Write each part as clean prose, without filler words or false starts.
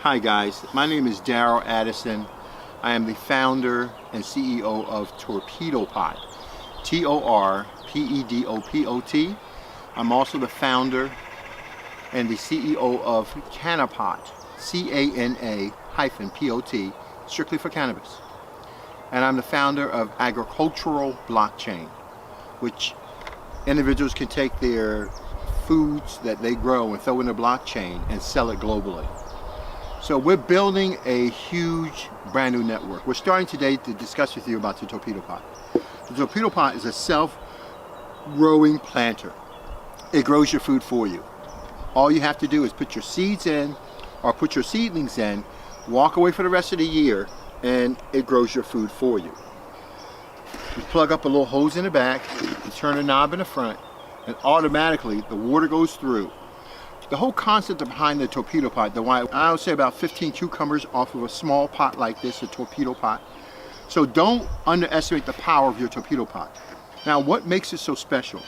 Hi guys, my name is Darryl Addison. I am the founder and CEO of Torpedo Pot, Torpedopot. I'm also the founder and the CEO of Canapot, Cana-Pot, strictly for cannabis. And I'm the founder of Agricultural Blockchain, which individuals can take their foods that they grow and throw in a blockchain and sell it globally. So we're building a huge brand new network. We're starting today to discuss with you about the Torpedo Pot. The Torpedo Pot is a self-growing planter. It grows your food for you. All you have to do is put your seeds in or put your seedlings in, walk away for the rest of the year, and it grows your food for you. You plug up a little hose in the back, you turn a knob in the front, and automatically the water goes through. The whole concept behind the Torpedo Pot, I would say about 15 cucumbers off of a small pot like this, a Torpedo Pot. So don't underestimate the power of your Torpedo Pot. Now, what makes it so special?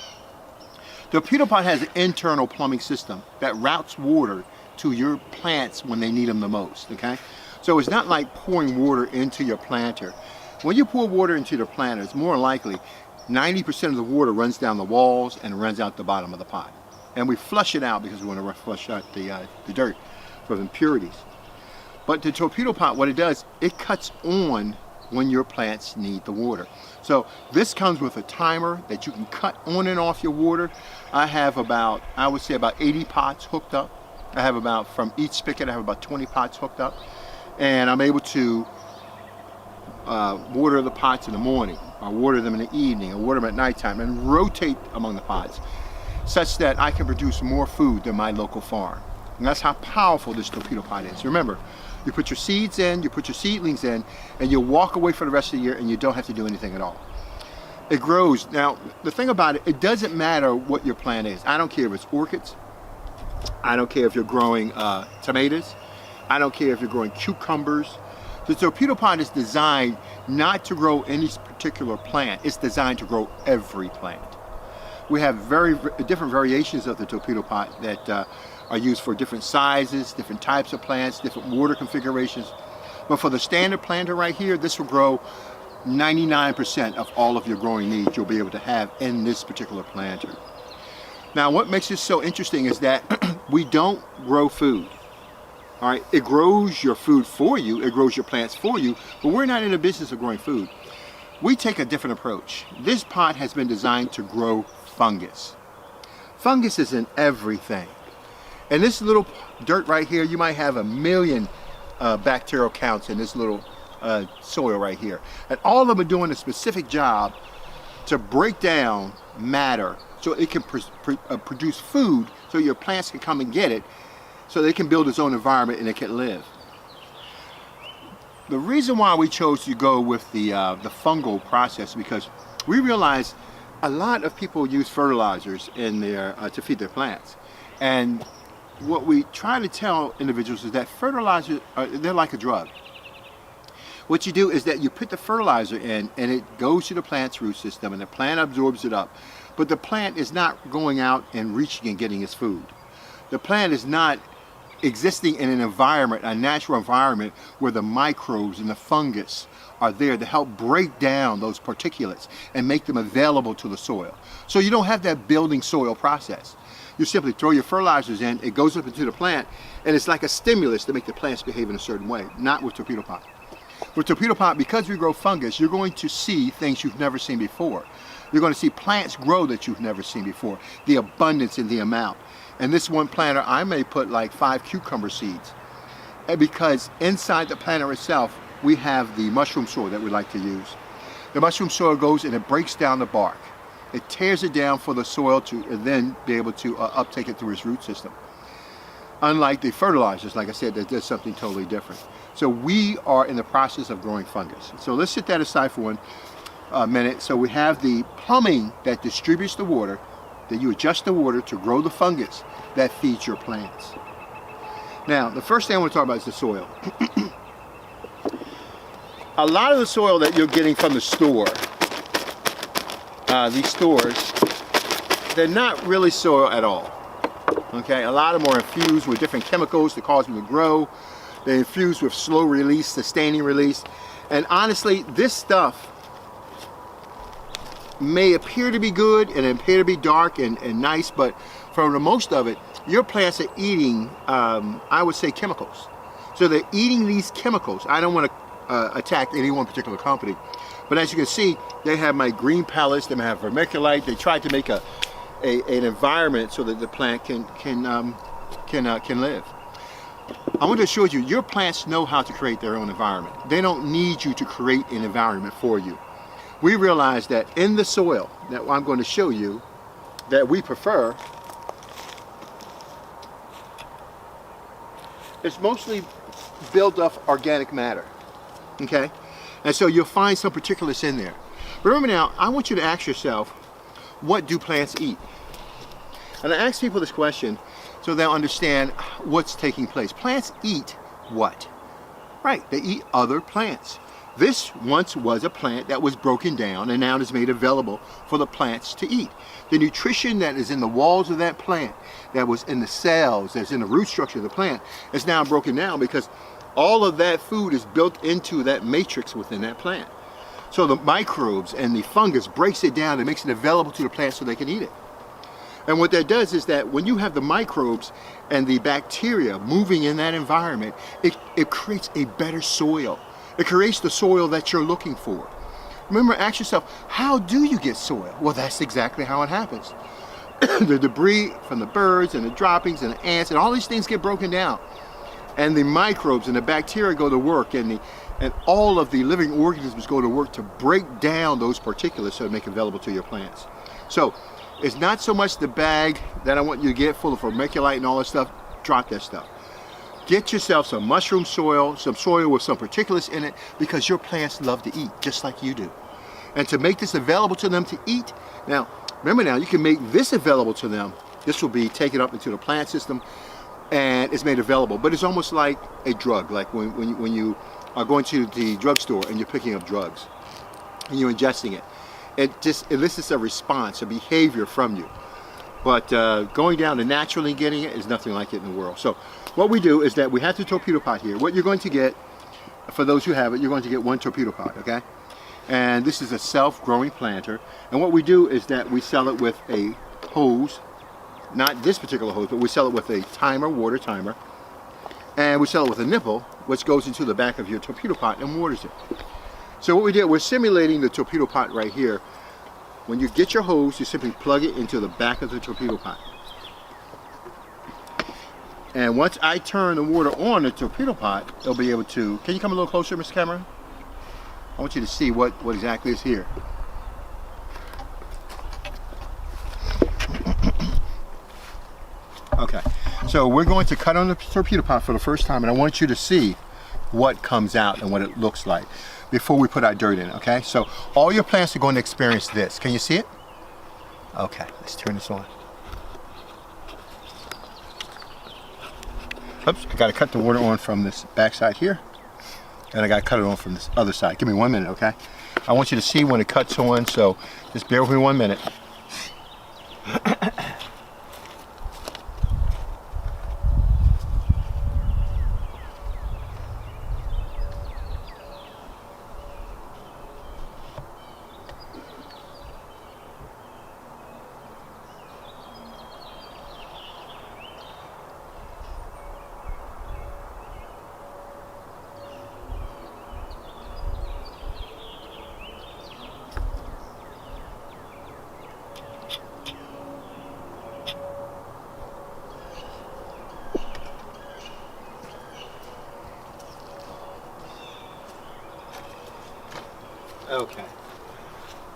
The Torpedo Pot has an internal plumbing system that routes water to your plants when they need them the most, okay? So it's not like pouring water into your planter. When you pour water into the planter, it's more likely 90% of the water runs down the walls and runs out the bottom of the pot. And we flush it out because we want to flush out the dirt for impurities. But the Torpedo Pot, what it does, it cuts on when your plants need the water. So this comes with a timer that you can cut on and off your water. I have about, I would say about 80 pots hooked up. I have about, from each spigot, I have about 20 pots hooked up. And I'm able to water the pots in the morning, or water them in the evening, or water them at nighttime, and rotate among the pots, such that I can produce more food than my local farm. And that's how powerful this Torpedo Pot is. Remember, you put your seeds in, you put your seedlings in, and you walk away for the rest of the year and you don't have to do anything at all. It grows. Now, the thing about it, it doesn't matter what your plant is. I don't care if it's orchids. I don't care if you're growing tomatoes. I don't care if you're growing cucumbers. The Torpedo Pot is designed not to grow any particular plant. It's designed to grow every plant. We have very different variations of the Torpedo Pot that are used for different sizes, different types of plants, different water configurations. But for the standard planter right here, this will grow 99% of all of your growing needs you'll be able to have in this particular planter. Now, what makes this so interesting is that we don't grow food. All right, it grows your food for you, it grows your plants for you, but we're not in the business of growing food. We take a different approach. This pot has been designed to grow fungus. Fungus is in everything. And this little dirt right here, you might have 1 million bacterial counts in this little soil right here. And all of them are doing a specific job to break down matter so it can produce food so your plants can come and get it, so they can build its own environment and it can live. The reason why we chose to go with the fungal process is because we realized a lot of people use fertilizers in their to feed their plants. And what we try to tell individuals is that fertilizers, they're like a drug. What you do is that you put the fertilizer in and it goes to the plant's root system and the plant absorbs it up. But the plant is not going out and reaching and getting its food. The plant is not existing in an environment, a natural environment, where the microbes and the fungus are there to help break down those particulates and make them available to the soil. So you don't have that building soil process. You simply throw your fertilizers in, it goes up into the plant, and it's like a stimulus to make the plants behave in a certain way, not with Torpedo Pot. With Torpedo Pot, because we grow fungus, you're going to see things you've never seen before. You're going to see plants grow that you've never seen before, the abundance and the amount. And this one planter, I may put like 5 cucumber seeds. And because inside the planter itself, we have the mushroom soil that we like to use. The mushroom soil goes and it breaks down the bark. It tears it down for the soil to then be able to uptake it through its root system. Unlike the fertilizers, like I said, that does something totally different. So we are in the process of growing fungus. So let's set that aside for 1 minute. So we have the plumbing that distributes the water, that you adjust the water to grow the fungus that feeds your plants. Now, the first thing I want to talk about is the soil. A lot of the soil that you're getting from the store, these stores, they're not really soil at all. Okay, a lot of them are infused with different chemicals to cause them to grow. They're infused with slow release, sustaining release. And honestly, this stuff may appear to be good and appear to be dark and nice, but for the most of it, your plants are eating, I would say, chemicals. So they're eating these chemicals. I don't want to attack any one particular company, but as you can see, they have my green pellets, they have vermiculite. They tried to make an environment so that the plant can live. I want to assure you, your plants know how to create their own environment. They don't need you to create an environment for you. We realize that in the soil that I'm going to show you that we prefer, it's mostly built of organic matter, okay? And so you'll find some particulars in there. Remember now, I want you to ask yourself, what do plants eat? And I ask people this question so they'll understand what's taking place. Plants eat what? Right, they eat other plants. This once was a plant that was broken down and now is made available for the plants to eat. The nutrition that is in the walls of that plant, that was in the cells, that's in the root structure of the plant, is now broken down because all of that food is built into that matrix within that plant. So the microbes and the fungus breaks it down and makes it available to the plant so they can eat it. And what that does is that when you have the microbes and the bacteria moving in that environment, it creates a better soil. It creates the soil that you're looking for. Remember, ask yourself, how do you get soil? Well, that's exactly how it happens. The debris from the birds and the droppings and the ants and all these things get broken down. And the microbes and the bacteria go to work, and all of the living organisms go to work to break down those particulates so to make available to your plants. So it's not so much the bag that I want you to get full of vermiculite and all that stuff. Drop that stuff. Get yourself some mushroom soil, some soil with some particulates in it, because your plants love to eat just like you do. And to make this available to them to eat, now remember now, you can make this available to them. This will be taken up into the plant system and it's made available, but it's almost like a drug, like when you are going to the drugstore and you're picking up drugs and you're ingesting it. It just elicits a response, a behavior from you. But going down and naturally getting it is nothing like it in the world. So what we do is that we have the torpedo pot here. What you're going to get, for those who have it, you're going to get one torpedo pot, okay? And this is a self-growing planter. And what we do is that we sell it with a hose, not this particular hose, but we sell it with a timer, water timer. And we sell it with a nipple, which goes into the back of your torpedo pot and waters it. So what we did, we're simulating the torpedo pot right here. When you get your hose, you simply plug it into the back of the torpedo pot. And once I turn the water on the torpedo pot, it'll be able to, can you come a little closer, Mr. Cameron? I want you to see what exactly is here. Okay, so we're going to cut on the torpedo pot for the first time, and I want you to see what comes out and what it looks like before we put our dirt in, okay? So all your plants are going to experience this. Can you see it? Okay, let's turn this on. Oops, I gotta cut the water on from this back side here, and I gotta cut it on from this other side. Give me 1 minute, okay? I want you to see when it cuts on, so just bear with me 1 minute. Okay.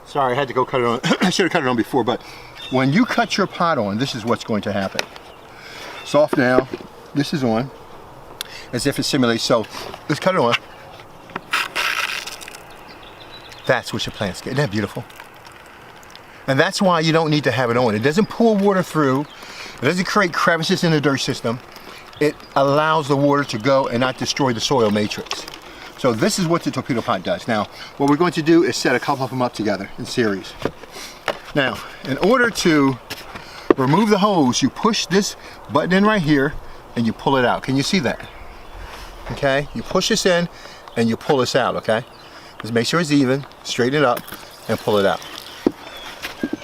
Sorry, I had to go cut it on. I should have cut it on before, but when you cut your pot on, this is what's going to happen. Soft now. This is on, as if it simulates. So let's cut it on. That's what your plants get. Isn't that beautiful? And that's why you don't need to have it on. It doesn't pull water through. It doesn't create crevices in the dirt system. It allows the water to go and not destroy the soil matrix. So this is what the torpedo pot does. Now, what we're going to do is set a couple of them up together in series. Now, in order to remove the hose, you push this button in right here and you pull it out. Can you see that? okay? You push this in and you pull this out, okay? Just make sure it's even, straighten it up, and pull it out.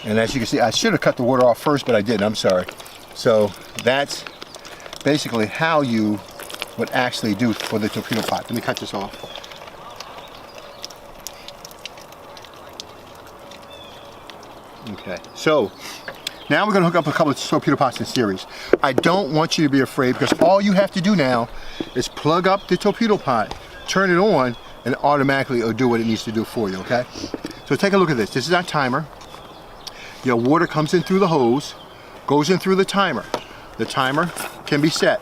And as you can see, I should have cut the water off first, but I didn't, I'm sorry. So that's basically how you would actually do for the torpedo pot. Let me cut this off. Okay, so now we're going to hook up a couple of torpedo pots in series. I don't want you to be afraid, because all you have to do now is plug up the torpedo pot, turn it on, and automatically it'll do what it needs to do for you, okay? So take a look at this. This is our timer. Your water comes in through the hose, goes in through the timer. The timer can be set.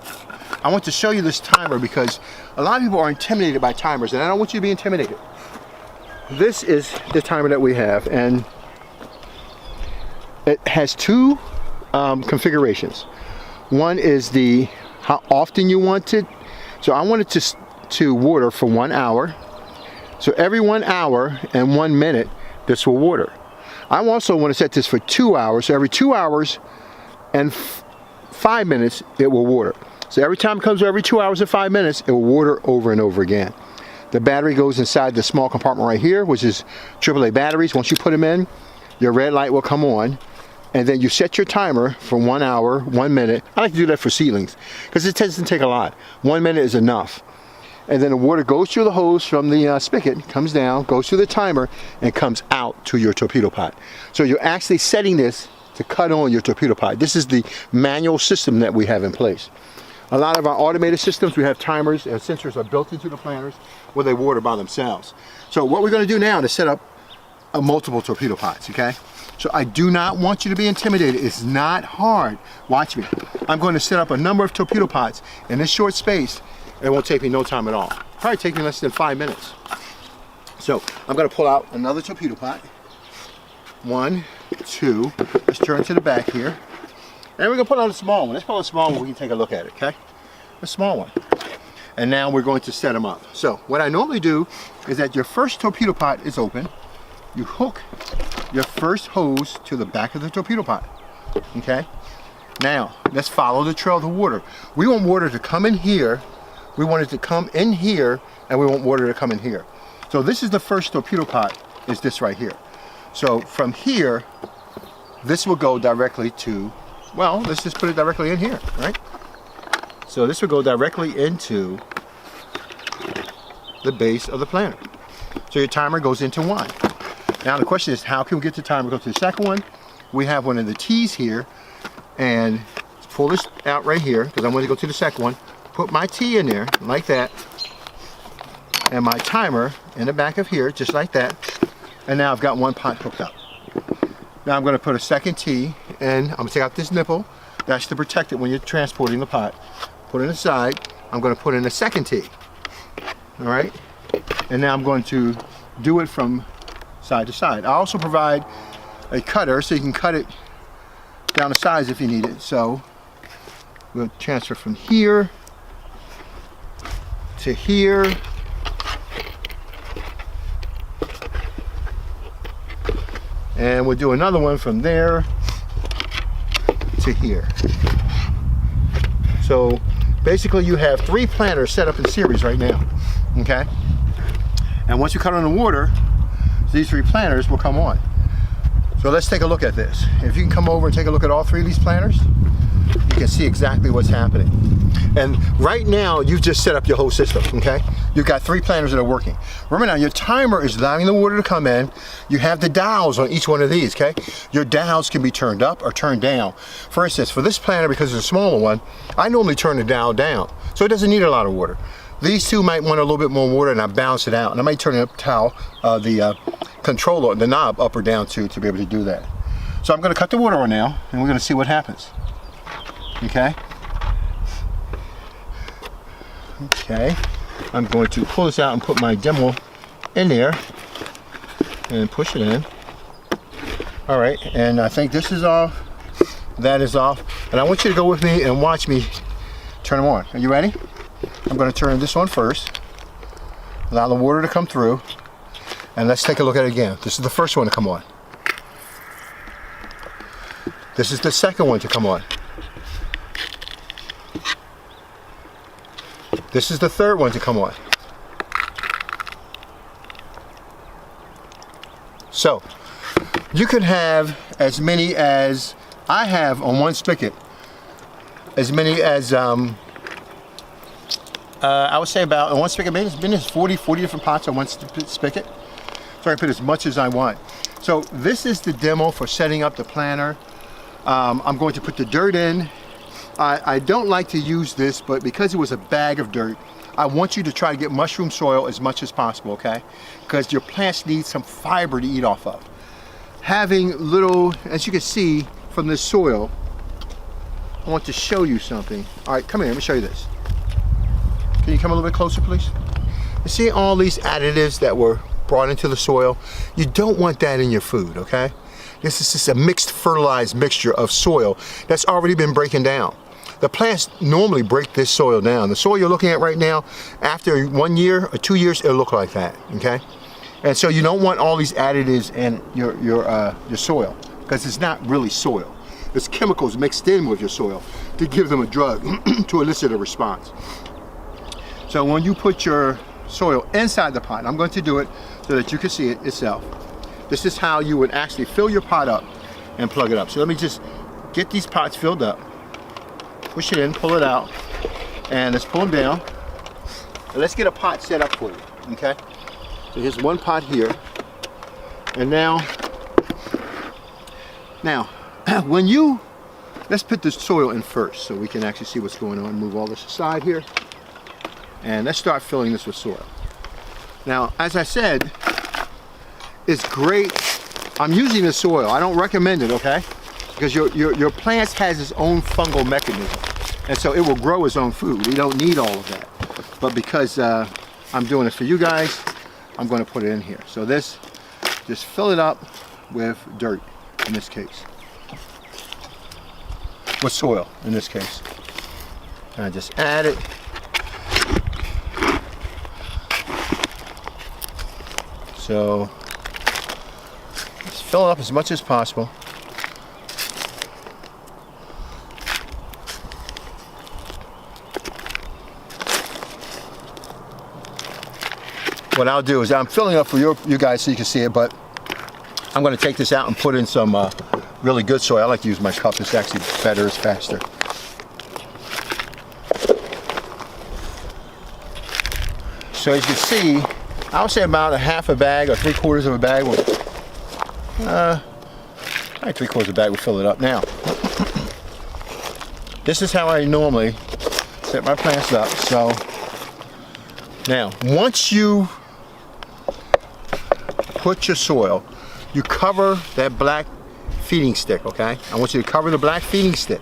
I want to show you this timer because a lot of people are intimidated by timers, and I don't want you to be intimidated. This is the timer that we have, and it has two configurations. One is the how often you want it. So I want it to water for 1 hour. So every 1 hour and 1 minute, this will water. I also want to set this for 2 hours. So every 2 hours and 5 minutes, it will water. So every time it comes every 2 hours and 5 minutes, it will water over and over again. The battery goes inside the small compartment right here, which is AAA batteries. Once you put them in, your red light will come on. And then you set your timer for 1 hour, 1 minute. I like to do that for seedlings because it tends to take a lot. 1 minute is enough. And then the water goes through the hose from the spigot, comes down, goes through the timer, and comes out to your torpedo pot. So you're actually setting this to cut on your torpedo pot. This is the manual system that we have in place. A lot of our automated systems, we have timers and sensors are built into the planters where they water by themselves. So what we're going to do now is set up multiple torpedo pots, okay? So I do not want you to be intimidated. It's not hard. Watch me. I'm going to set up a number of torpedo pots in this short space. It won't take me no time at all. Probably take me less than 5 minutes. So I'm going to pull out another torpedo pot. 1, 2. Let's turn to the back here. And we're going to put out a small one. Let's pull out a small one. We can take a look at it, okay? A small one. And now we're going to set them up. So what I normally do is that your first torpedo pot is open. You hook your first hose to the back of the torpedo pot, okay? Now, let's follow the trail of the water. We want water to come in here, we want it to come in here, and we want water to come in here. So this is the first torpedo pot, is this right here. So from here, this will go directly to, well, let's just put it directly in here, right? So this will go directly into the base of the planter. So your timer goes into 1. Now the question is, how can we get the timer to go to the second one? We have one of the T's here, and let's pull this out right here because I'm going to go to the second one. Put my T in there like that, and my timer in the back of here just like that. And now I've got one pot hooked up. Now I'm going to put a second T, and I'm going to take out this nipple. That's to protect it when you're transporting the pot. Put it aside. I'm going to put in a second T. All right, and now I'm going to do it from side to side. I also provide a cutter so you can cut it down the sides if you need it. So we'll transfer from here to here, and we'll do another one from there to here. So basically you have 3 planters set up in series right now, okay? And once you cut on the water, these 3 planters will come on. So let's take a look at this. If you can come over and take a look at all 3 of these planters, you can see exactly what's happening. And right now, you've just set up your whole system, okay? You've got 3 planters that are working. Remember now, your timer is allowing the water to come in. You have the dials on each one of these, okay? Your dials can be turned up or turned down. For instance, for this planter, because it's a smaller one, I normally turn the dial down. So it doesn't need a lot of water. These 2 might want a little bit more water, and I balance it out. And I might turn the controller, the knob up or down to be able to do that. So I'm going to cut the water on now, and we're going to see what happens. Okay. Okay. I'm going to pull this out and put my demo in there and push it in. All right, and I think this is off. That is off. And I want you to go with me and watch me turn them on. Are you ready? I'm going to turn this on first. Allow the water to come through. And let's take a look at it again. This is the first one to come on. This is the second one to come on. This is the third one to come on. So you could have as many as I have on one spigot, as many as I would say about on one spigot, maybe it's 40 different pots on one spigot. So I can put as much as I want. So this is the demo for setting up the planter. I'm going to put the dirt in. I don't like to use this, but because it was a bag of dirt, I want you to try to get mushroom soil as much as possible, okay? Because your plants need some fiber to eat off of. Having little, as you can see from this soil, I want to show you something. All right, come here, let me show you this. Can you come a little bit closer, please? You see all these additives that were brought into the soil? You don't want that in your food, okay? This is just a mixed fertilized mixture of soil that's already been breaking down. The plants normally break this soil down. The soil you're looking at right now, after 1 year or 2 years, it'll look like that, okay? And so you don't want all these additives in your soil, because it's not really soil. There's chemicals mixed in with your soil to give them a drug to elicit a response. So when you put your soil inside the pot, I'm going to do it so that you can see it itself. This is how you would actually fill your pot up and plug it up. So let me just get these pots filled up. Push it in, pull it out, and let's pull them down. And let's get a pot set up for you, okay? So here's one pot here. And now, when you, let's put the soil in first so we can actually see what's going on. Move all this aside here. And let's start filling this with soil. Now, as I said, it's great. I'm using the soil. I don't recommend it, okay? Because your plants has its own fungal mechanism, and so it will grow its own food. We don't need all of that. But because I'm doing it for you guys, I'm going to put it in here. So this, just fill it up with dirt in this case, with soil in this case. And I just add it. So just fill it up as much as possible. What I'll do is I'm filling up for you guys so you can see it, but I'm going to take this out and put in some really good soil. I like to use my cup. It's actually better, it's faster. So as you see, I would say about a half a bag or 3/4 of a bag will, like 3/4 of a bag will fill it up. Now, this is how I normally set my plants up. So now, once you put your soil, you cover that black feeding stick, okay? I want you to cover the black feeding stick,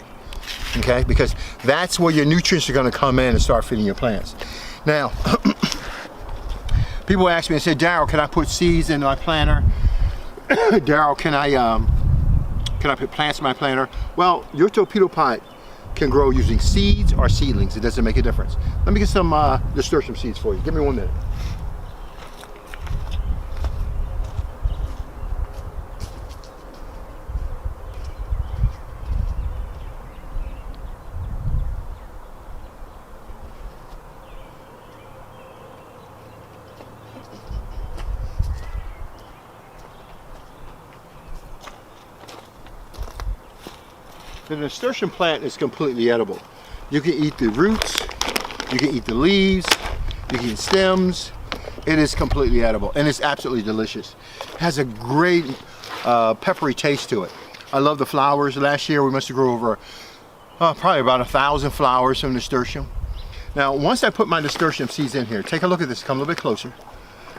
okay? Because that's where your nutrients are gonna come in and start feeding your plants. Now, people ask me and say, Daryl, can I put seeds in my planter? Daryl, can I put plants in my planter? Well, your torpedo pot can grow using seeds or seedlings. It doesn't make a difference. Let me get some nasturtium seeds for you. Give me 1 minute. The nasturtium plant is completely edible. You can eat the roots, you can eat the leaves, you can eat stems. It is completely edible and it's absolutely delicious. It has a great peppery taste to it. I love the flowers. Last year we must have grew over probably about 1,000 flowers from nasturtium. Now once I put my nasturtium seeds in here, take a look at this, come a little bit closer.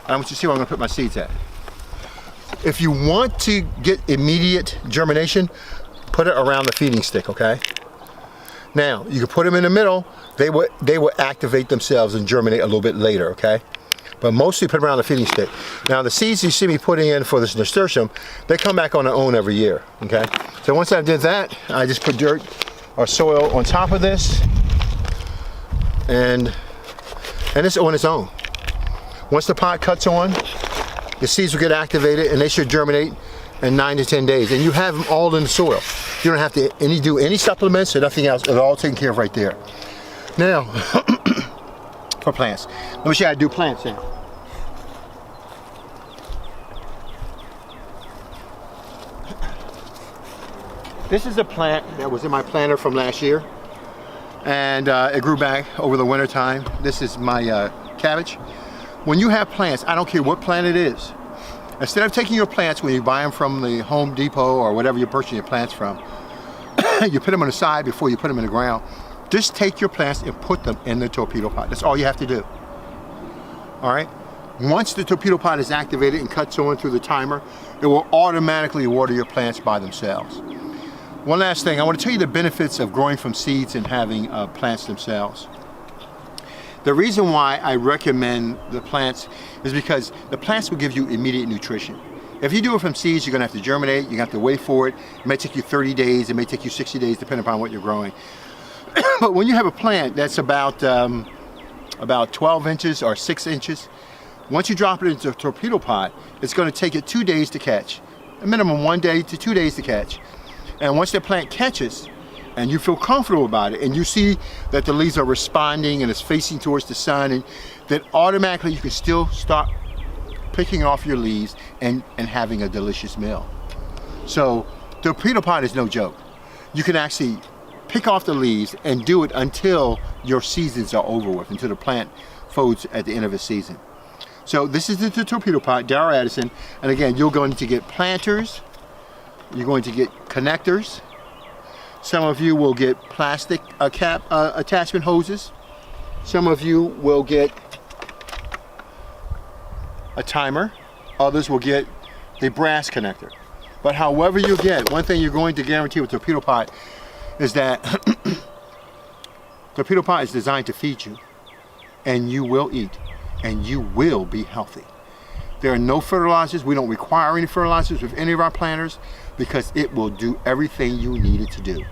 I want you to see where I'm going to put my seeds at. If you want to get immediate germination, put it around the feeding stick, okay? Now, you can put them in the middle, they will activate themselves and germinate a little bit later, okay? But mostly put them around the feeding stick. Now, the seeds you see me putting in for this nasturtium, they come back on their own every year, okay? So once I did that, I just put dirt or soil on top of this, and it's on its own. Once the pot cuts on, the seeds will get activated and they should germinate in 9 to 10 days, and you have them all in the soil. You don't have to do any supplements or nothing else. It's all taken care of right there. Now, for plants. Let me show you how to do plants now. This is a plant that was in my planter from last year, and it grew back over the winter time. This is my cabbage. When you have plants, I don't care what plant it is, instead of taking your plants when you buy them from the Home Depot or whatever you're purchasing your plants from, you put them on the side before you put them in the ground. Just take your plants and put them in the torpedo pot. That's all you have to do. All right? Once the torpedo pot is activated and cuts on through the timer, it will automatically water your plants by themselves. One last thing, I want to tell you the benefits of growing from seeds and having plants themselves. The reason why I recommend the plants is because the plants will give you immediate nutrition. If you do it from seeds, you're going to have to germinate, you're going to have to wait for it. It may take you 30 days, it may take you 60 days, depending upon what you're growing. But when you have a plant that's about 12 inches or 6 inches, once you drop it into a torpedo pot, it's going to take it 2 days to catch. A minimum 1 day to 2 days to catch. And once that plant catches, and you feel comfortable about it, and you see that the leaves are responding and it's facing towards the sun, and then automatically you can still start picking off your leaves and having a delicious meal. So the torpedo pot is no joke. You can actually pick off the leaves and do it until your seasons are over with, until the plant folds at the end of its season. So this is the torpedo pot, Darrell Addison, and again, you're going to get planters, you're going to get connectors. Some of you will get plastic cap attachment hoses. Some of you will get a timer. Others will get the brass connector. But however you get, one thing you're going to guarantee with torpedo pot is that torpedo pot is designed to feed you, and you will eat, and you will be healthy. There are no fertilizers. We don't require any fertilizers with any of our planters because it will do everything you need it to do.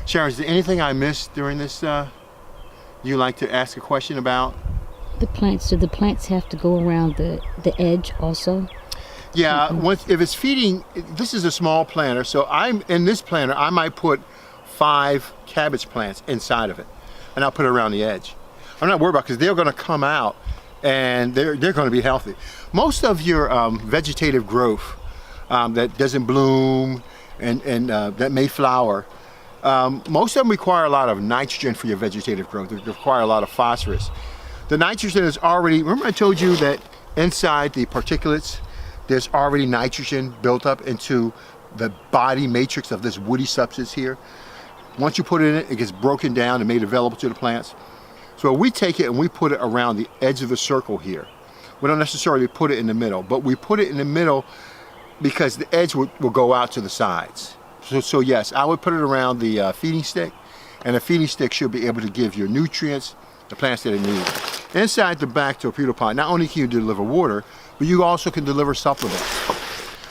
Sharon, is there anything I missed during this you'd like to ask a question about? The plants, do the plants have to go around the edge also? Yeah, if it's feeding, this is a small planter, so in this planter, I might put 5 cabbage plants inside of it, and I'll put it around the edge. I'm not worried about it because they're going to come out and they're going to be healthy. Most of your vegetative growth that doesn't bloom and that may flower, most of them require a lot of nitrogen for your vegetative growth. They require a lot of phosphorus. The nitrogen is already, remember I told you that inside the particulates, there's already nitrogen built up into the body matrix of this woody substance here. Once you put it in it, it gets broken down and made available to the plants. So we take it and we put it around the edge of the circle here. We don't necessarily put it in the middle, but we put it in the middle because the edge will go out to the sides. So yes, I would put it around the feeding stick, and the feeding stick should be able to give your nutrients, the plants that it needs. Inside the back torpedo pot, not only can you deliver water, but you also can deliver supplements.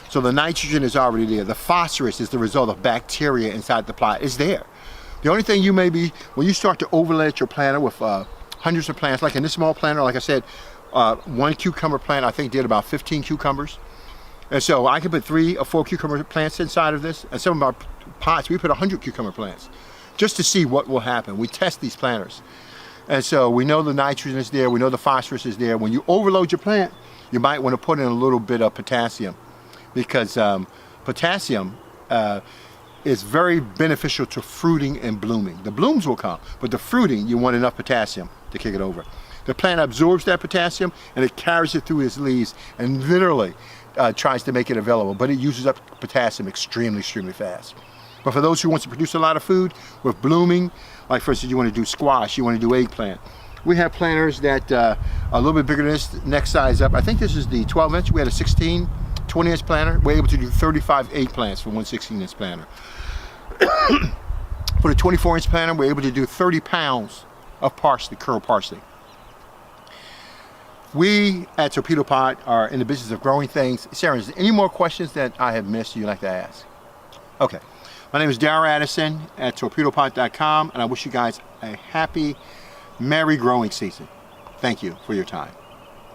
So the nitrogen is already there. The phosphorus is the result of bacteria inside the pot. It's there. The only thing you may be, when you start to overlet your planter with hundreds of plants, like in this small planter, like I said, one cucumber plant I think did about 15 cucumbers. And so I can put 3 or 4 cucumber plants inside of this, and some of our pots, we put 100 cucumber plants just to see what will happen. We test these planters. And so we know the nitrogen is there, we know the phosphorus is there. When you overload your plant, you might want to put in a little bit of potassium, because potassium is very beneficial to fruiting and blooming. The blooms will come, but the fruiting, you want enough potassium to kick it over. The plant absorbs that potassium and it carries it through its leaves and literally tries to make it available, but it uses up potassium extremely fast. But for those who want to produce a lot of food with blooming, like for instance, you want to do squash, you want to do eggplant. We have planters that are a little bit bigger than this, next size up. I think this is the 12 inch. We had a 16, 20 inch planter. We're able to do 35 eggplants for one 16 inch planter. For the 24 inch planter, we're able to do 30 pounds of parsley, curled parsley. We at Torpedo Pot are in the business of growing things. Sarah, is there any more questions that I have missed you'd like to ask? Okay. My name is Darrell Addison at torpedopot.com, and I wish you guys a happy, merry growing season. Thank you for your time.